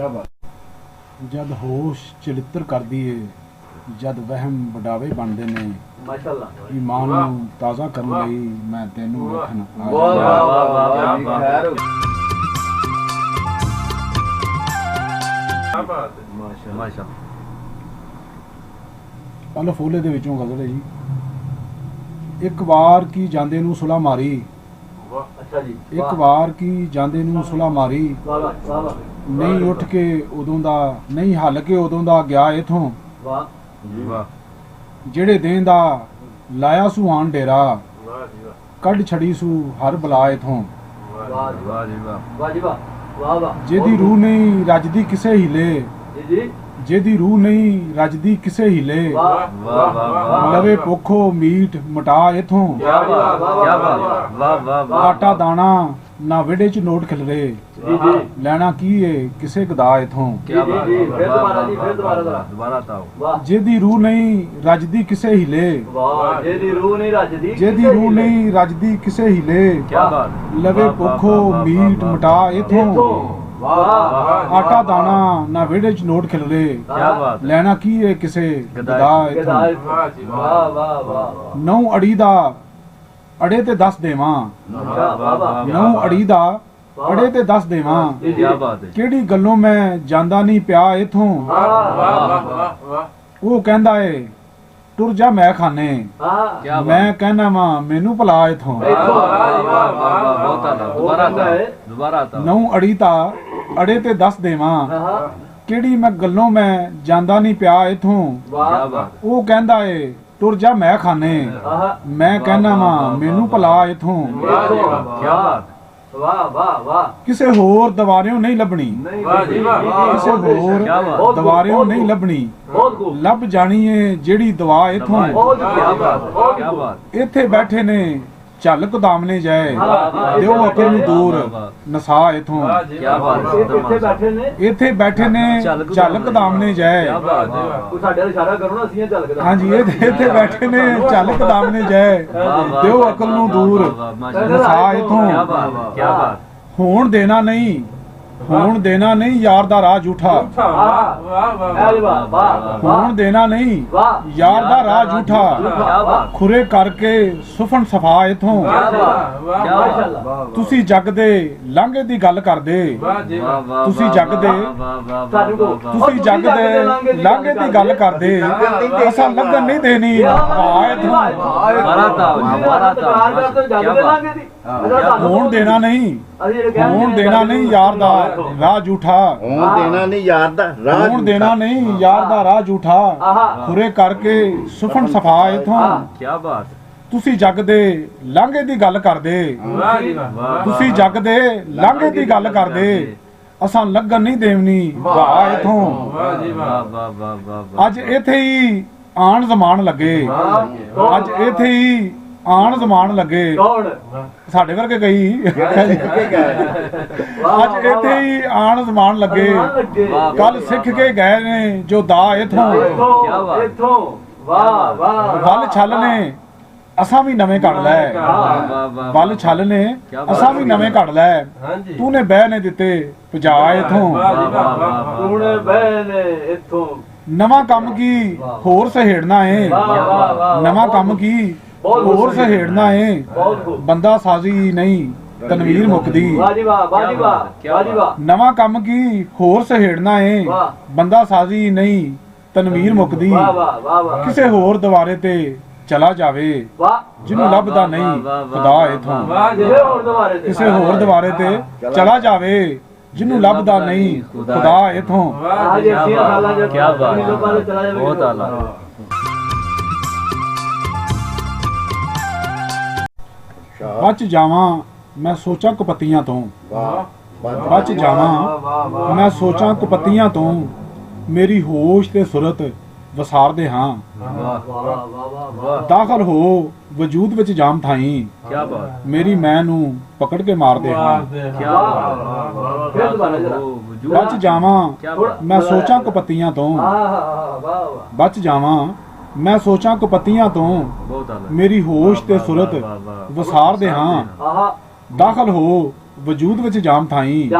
जद होश चलित्र करदी है, जद वहम वडावे बनते ने, ईमान नूं ताज़ा करन लई मैं तैनूं वेखण पल फूले दे विचों गज़ल है जी। एक वार की जांदे नूं सुला मारी, एक वार की जांदे नूं सुला मारी, नहीं उठ के उदों दा नहीं हल के उदों दा गया इथों, जेड़े दें दा लाया सू आन डेरा, कढ़ छड़ी सू हर बला इथों, जेदी रूह नहीं रजदी किसे हिले, जेदी रूह नहीं रजदी किसे हिले, लवे पोखो मीट मटा इथों, आटा दाना ना विड़े च नोट खिलरे, लेना की है किसे गदा इथों, जेदी रूह नहीं रजदी किसे हिले, जेदी रूह नहीं रजदी किसे हिले, लवे पोखो मीट मटा इथों, आटा दाना ना विड़े च नोट खिलरे, लेना की है किसे गदा इथों, नौ अड़ी दा अड़े ते दस देवां, नौ अड़ी दा अड़े ते दस देवां, केड़ी गल्लों मैं जांदा नहीं पिया इथों, वो कहंदा है टुर जा मैं खाने, मैं कहना वा मैनू भला इथों, नौ अड़ी ता अड़े ते दस देवां, केड़ी मैं गल्लों मैं जांदा नहीं पिया इथों, वो कहंदा है टुर जा मैं खाने, मैं कहना वा मैनू भला इथों, किसे होर दवारियों नहीं लभनी, किसे होर दवारियों नहीं लभनी, लभ जानी है जेड़ी दवा इथों, इथे बैठे ने झल कदामने जाए, दिओ अकल नूं दूर नसा इथों, इथे बैठे ने झल कदामने जाए, हाँ जी इथे बैठे ने झल कदामने जाए, दिओ अकल नूं दूर नसा इथों, होण देना नहीं, होण देना नहीं यार दा राह झूठा, होण देना नहीं यार दा राह झूठा, खुरे करके सुफन सफा इथों, तुसी जग दे लांघे दी गल करदे, तुसी जग दे लांघे दी गल करदे, असां लगन नहीं देनी होण देना नहीं, होण देना नहीं यार दा राह झूठा, होण देना नहीं यार दा राह झूठा, खुरे करके सुफन सफा इथों, तुसी जग दे लांघे दी गल करदे, तुसी जग दे लांघे दी गल करदे, असां लगन नहीं देवनी वाह इथों, अज इथे ही आन जमान लगे, अज इथे ही आन जमान लगे, साडे वर्गे कई अज इथे ही आन जमान लगे, कल सिख के गए ने जो दा इथों, वल छल ने असां भी नवें कढ़ लै, वल छल ने असां भी नवें कढ़ लै, तू ने बह ने दिते भजा इथों, नवां कम की होर सहेड़ना है, नवां कम की होर सहेड़ना है, बंदा साजी नहीं तनवीर मुकदी, नवां कम की होर सहेड़ना है, बंदा साजी नहीं तनवीर मुकदी, किसे होर दवारे ते चला जावे, जिन्हों लभदा नहीं खुदा इथों, किसे होर दवारे ते चला जावे, जिन्हों लभदा नहीं खुदा इथों, बहुत आला। बच जावां मैं सोचां कपत्तियां तो, बच जावां मैं सोचां कपत्तियां तो, मेरी होश ते सुरत वसार दे हां, दाखल हो वजूद विच जाम थाई, मेरी मैं नूं पकड़ के मार दे हां, बच जावां मैं सोचां कपत्तियां तो, बच जावां मैं सोचां कपत्तियां तो, मेरी होश ते सुरत वसार दे हां, दाखल हो वजूद विच जाम थाई,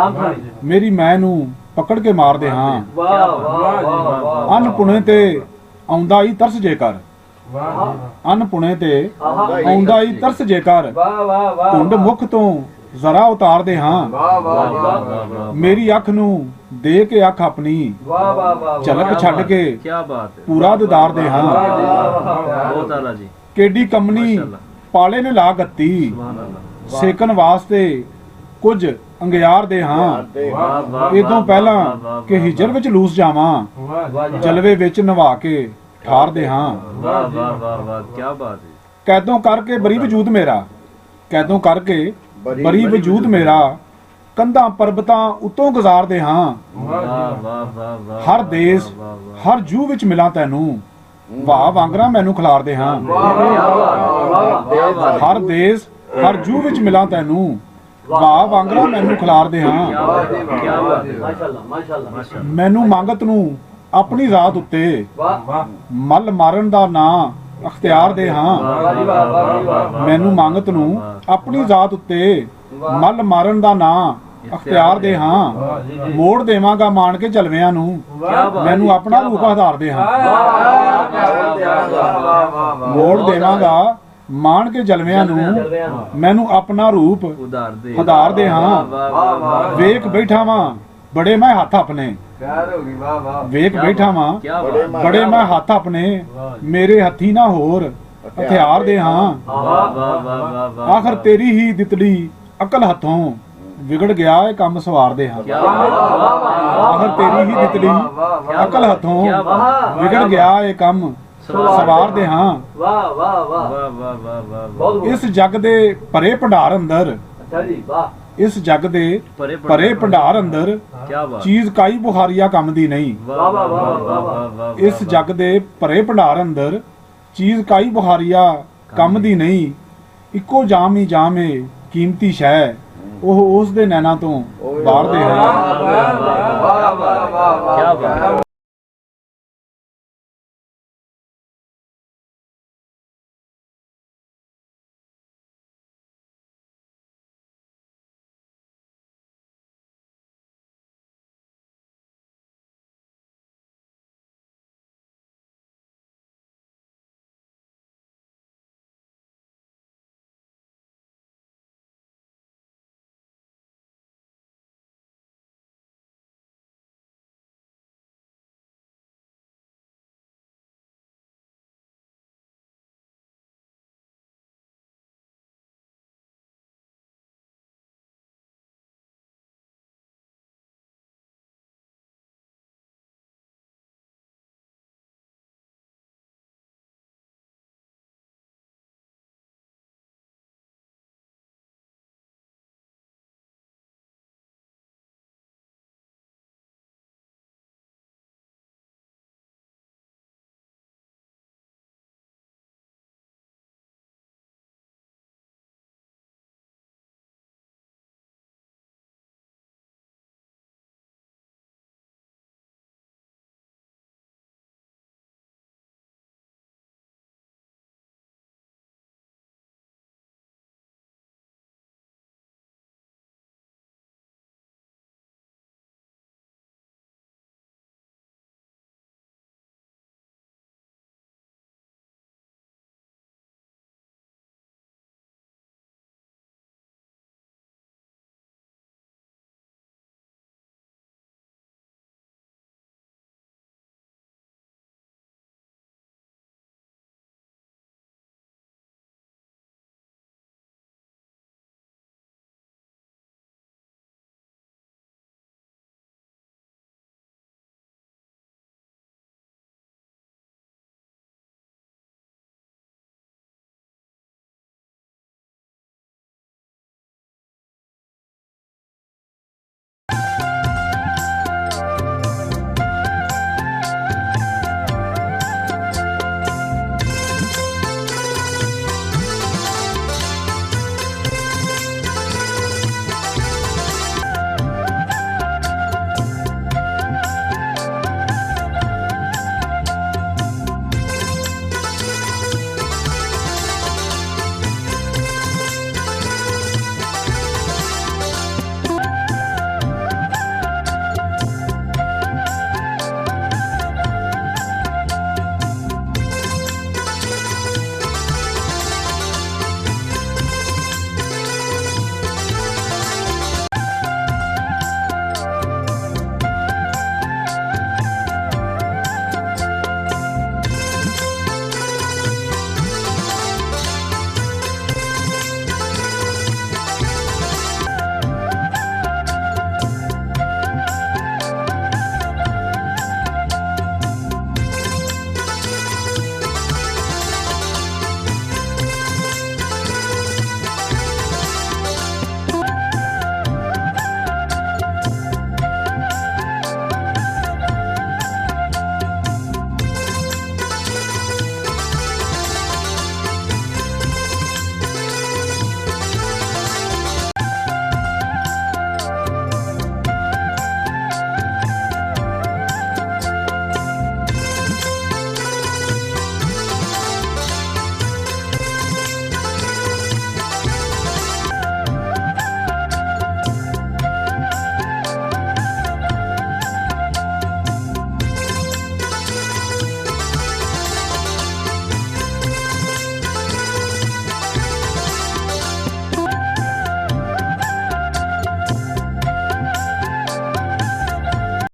मेरी मैं नूं ਪਕੜ ਕੇ ਮਾਰਦੇ ਹਾਂ। ਵਾਹ ਵਾਹ ਵਾਹ ਵਾਹ ਅੰਨ ਪੁਣੇ ਤੇ ਆਉਂਦਾ ਹੀ ਤਰਸ ਜੇਕਰ, ਅੰਨ ਪੁਣੇ ਤੇ ਆਉਂਦਾ ਹੀ ਤਰਸ ਜੇਕਰ, ਵਾਹ ਵਾਹ ਵਾਹ ਧੁੰਦ ਮੁਖ ਤੋਂ ਜ਼ਰਾ ਉਤਾਰਦੇ ਹਾਂ। ਵਾਹ ਵਾਹ ਵਾਹ ਮੇਰੀ ਅੱਖ ਨੂੰ ਦੇ ਕੇ ਅੱਖ ਆਪਣੀ ਵਾਹ ਵਾਹ ਵਾਹ ਝਲਕ ਛੱਡ ਕੇ क्या बात है, ਪੂਰਾ ਦਿਦਾਰਦੇ ਹਾਂ। बहुत आला जी, ਕਿਹੜੀ ਕੰਮਨੀ ਪਾਲੇ ਨੇ ਲਾ ਗੱਤੀ, सुभान अल्लाह, ਸੇਕਣ ਵਾਸਤੇ ਕੁਝ ਅੰਗਿਆਰ ਦੇ ਹਾਂ। वाह वाह ਇਹ ਤੋਂ ਪਹਿਲਾਂ ਕਿ ਹਿਜਰ ਵਿੱਚ ਲੂਸ ਜਾਵਾਂ, ਜਲਵੇ ਵਿੱਚ ਨਵਾ ਕੇ ਠਾਰਦੇ ਹਾਂ। वाह वाह वाह वाह, क्या बात है, ਕੈਦੋਂ ਕਰਕੇ ਬਰੀ ਵਜੂਦ ਮੇਰਾ, ਕੈਦੋਂ ਕਰਕੇ ਬਰੀ ਵਜੂਦ ਮੇਰਾ, ਕੰਧਾਂ ਪਰਬਤਾਂ ਉਤੋਂ ਗੁਜ਼ਾਰਦੇ ਹਾਂ। वाह वाह वाह वाह, ਹਰ ਦੇਸ਼ ਹਰ ਜੂ ਵਿੱਚ ਮਿਲਾਂ ਤੈਨੂੰ, ਵਾਹ ਵਾਂਗਰਾ ਮੈਨੂੰ ਖਿਲਾਰਦੇ ਹਾਂ। ਹਰ ਦੇਸ਼ ਹਰ ਜੂ ਵਿੱਚ ਮਿਲਾਂ ਤੈਨੂੰ, ਵਾਹ ਵਾਂਗਰਾ ਮੈਨੂੰ ਖਿਲਾਰਦੇ ਹਾਂ। क्या बात है, ਮਾਸ਼ਾਅੱਲਾ ਮਾਸ਼ਾਅੱਲਾ माशाल्लाह, ਮੈਨੂੰ ਮੰਗਤ ਨੂੰ ਆਪਣੀ ਜ਼ਾਤ ਉੱਤੇ ਵਾਹ ਮੱਲ ਮਾਰਨ ਦਾ ਨਾਂ ਅਖਤਿਆਰ ਦੇ ਹਾਂ। ਵਾਹ ਵਾਹ ਵਾਹ ਵਾਹ ਮੈਨੂੰ ਮੰਗਤ ਨੂੰ ਆਪਣੀ ਜ਼ਾਤ ਉੱਤੇ ਮੱਲ ਮਾਰਨ ਦਾ ਨਾਂ ਅਖਤਿਆਰ ਦੇ ਹਾਂ। ਮੋੜ ਦੇਵਾਂਗਾ ਮਾਣ ਕੇ ਜਲਵਿਆਂ ਨੂੰ, क्या बात, ਮੈਨੂੰ ਆਪਣਾ ਰੂਪ ਆਧਾਰਦੇ ਹਾਂ। ਮੋੜ ਦੇਵਾਂਗਾ ਮਾਣ ਕੇ ਜਲਵਿਆਂ ਨੂੰ, ਮੈਨੂੰ ਆਪਣਾ ਰੂਪ उदार दे, ਆਧਾਰਦੇ ਹਾਂ। वाह वाह वाह, ਵੇਖ ਬੈਠਾ ਵਾਂ ਬੜੇ ਮੈਂ ਹੱਥ ਆਪਣੇ, ਪਿਆਰ ਹੋ ਗਈ ਵਾਹ ਵਾਹ ਵੇਖ ਬੈਠਾ ਵਾਂ क्या बात, ਬੜੇ ਮੈਂ ਹੱਥ ਆਪਣੇ, ਮੇਰੇ ਹੱਥੀ ਨਾ ਹੋਰ ਹਥਿਆਰ ਦੇ ਹਾਂ। वाह वाह वाह वाह वाह, ਆਖਰ ਤੇਰੀ ਹੀ ਦਿੱਤੜੀ ਅਕਲ ਹੱਥੋਂ ਵਿਗੜ ਗਿਆ ਇਹ ਕੰਮ ਸਵਾਰਦੇ ਹਾਂ। क्या बात, ਆਖਰ ਤੇਰੀ ਹੀ ਦਿੱਤੜੀ ਅਕਲ ਹੱਥੋਂ ਵਿਗੜ ਗਿਆ ਇਹ ਕੰਮ ਸਵਾਰਦੇ ਹਾਂ। ਵਾਹ ਵਾਹ ਵਾਹ वाह वाह वाह वाह, ਬਹੁਤ ਇਸ ਜੱਗ ਦੇ ਭਰੇ ਭੰਡਾਰ ਅੰਦਰ, ਅੱਛਾ ਜੀ ਵਾਹ ਇਸ ਜੱਗ ਦੇ परे ਭਰੇ ਭੰਡਾਰ ਅੰਦਰ क्या बात, ਚੀਜ਼ ਕਾਈ ਬੁਖਾਰੀਆ ਕੰਮ ਦੀ ਨਹੀਂ। वाह वाह वाह वाह वाह वाह, ਇਸ ਜੱਗ ਦੇ ਭਰੇ ਭੰਡਾਰ ਅੰਦਰ ਚੀਜ਼ ਕਾਈ ਬੁਖਾਰੀਆ ਕੰਮ ਦੀ ਨਹੀਂ। ਇੱਕੋ ਜਾਮ ਹੀ ਜਾਮ ਏ ਕੀਮਤੀ ਸ਼ੈ, ਉਹ ਉਸ ਦੇ ਨੈਣਾ ਤੋਂ ਬਾਹਰਦੇ ਹਾਂ। ਵਾਹ ਵਾਹ ਵਾਹ ਵਾਹ क्या बात।